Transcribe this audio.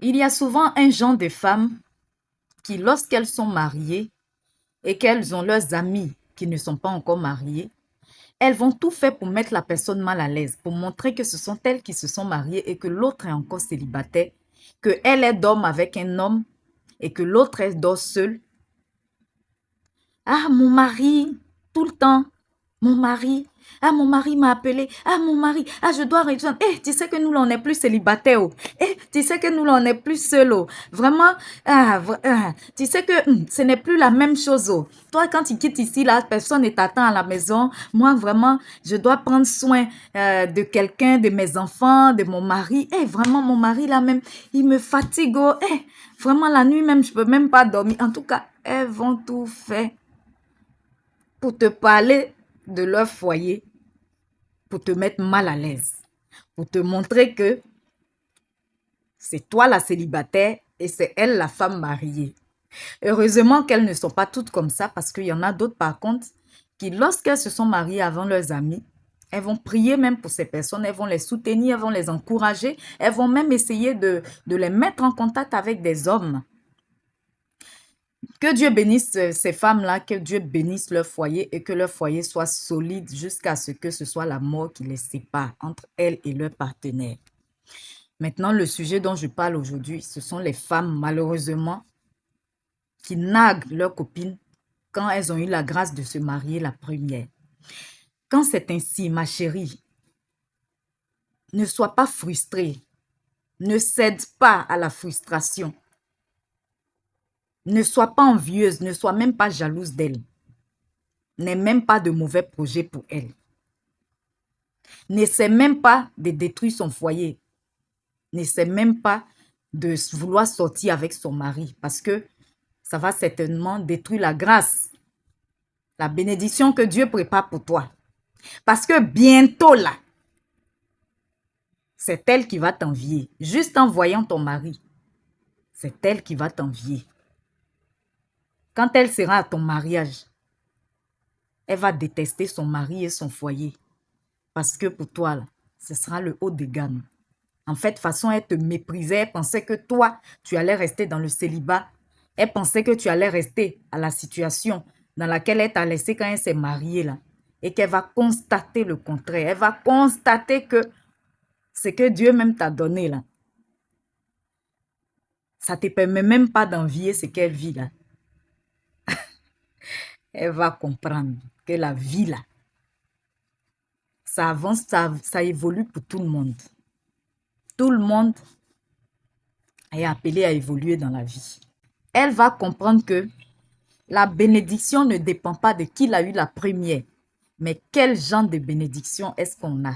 Il y a souvent un genre de femmes qui, lorsqu'elles sont mariées et qu'elles ont leurs amis qui ne sont pas encore mariés, elles vont tout faire pour mettre la personne mal à l'aise, pour montrer que ce sont elles qui se sont mariées et que l'autre est encore célibataire, que elle est d'homme avec un homme et que l'autre est dort seule. Ah, mon mari, tout le temps, mon mari. Ah, mon mari m'a appelé. Ah, mon mari. Ah, je dois rejoindre. Eh, tu sais que nous, là, on n'est plus célibataire. Oh. Eh, tu sais que nous, là, on n'est plus seul. Oh. Vraiment, tu sais que ce n'est plus la même chose. Oh. Toi, quand tu quittes ici, là, personne ne t'attend à la maison. Moi, vraiment, je dois prendre soin de quelqu'un, de mes enfants, de mon mari. Eh, vraiment, mon mari, là, même, il me fatigue. Oh. Eh, vraiment, la nuit, même, je peux même pas dormir. En tout cas, elles vont tout faire pour te parler de leur foyer, pour te mettre mal à l'aise, pour te montrer que c'est toi la célibataire et c'est elle la femme mariée. Heureusement qu'elles ne sont pas toutes comme ça parce qu'il y en a d'autres par contre qui, lorsqu'elles se sont mariées avant leurs amis, elles vont prier même pour ces personnes, elles vont les soutenir, elles vont les encourager, elles vont même essayer de les mettre en contact avec des hommes. Que Dieu bénisse ces femmes-là, que Dieu bénisse leur foyer et que leur foyer soit solide jusqu'à ce que ce soit la mort qui les sépare entre elles et leur partenaire. Maintenant, le sujet dont je parle aujourd'hui, ce sont les femmes, malheureusement, qui naguent leurs copines quand elles ont eu la grâce de se marier la première. Quand c'est ainsi, ma chérie, ne sois pas frustrée. Ne cède pas à la frustration. Ne sois pas envieuse, ne sois même pas jalouse d'elle. N'aie même pas de mauvais projets pour elle. N'essaie même pas de détruire son foyer. N'essaie même pas de vouloir sortir avec son mari parce que ça va certainement détruire la grâce, la bénédiction que Dieu prépare pour toi. Parce que bientôt là, c'est elle qui va t'envier. Juste en voyant ton mari, c'est elle qui va t'envier. Quand elle sera à ton mariage, elle va détester son mari et son foyer. Parce que pour toi, là, ce sera le haut de gamme. En fait, de toute façon, elle te méprisait. Elle pensait que toi, tu allais rester dans le célibat. Elle pensait que tu allais rester à la situation dans laquelle elle t'a laissé quand elle s'est mariée là. Et qu'elle va constater le contraire. Elle va constater que ce que Dieu même t'a donné là, ça ne te permet même pas d'envier ce qu'elle vit là. Elle va comprendre que la vie là, ça avance, ça évolue pour tout le monde. Tout le monde est appelé à évoluer dans la vie. Elle va comprendre que la bénédiction ne dépend pas de qui l'a eu la première, mais quel genre de bénédiction est-ce qu'on a?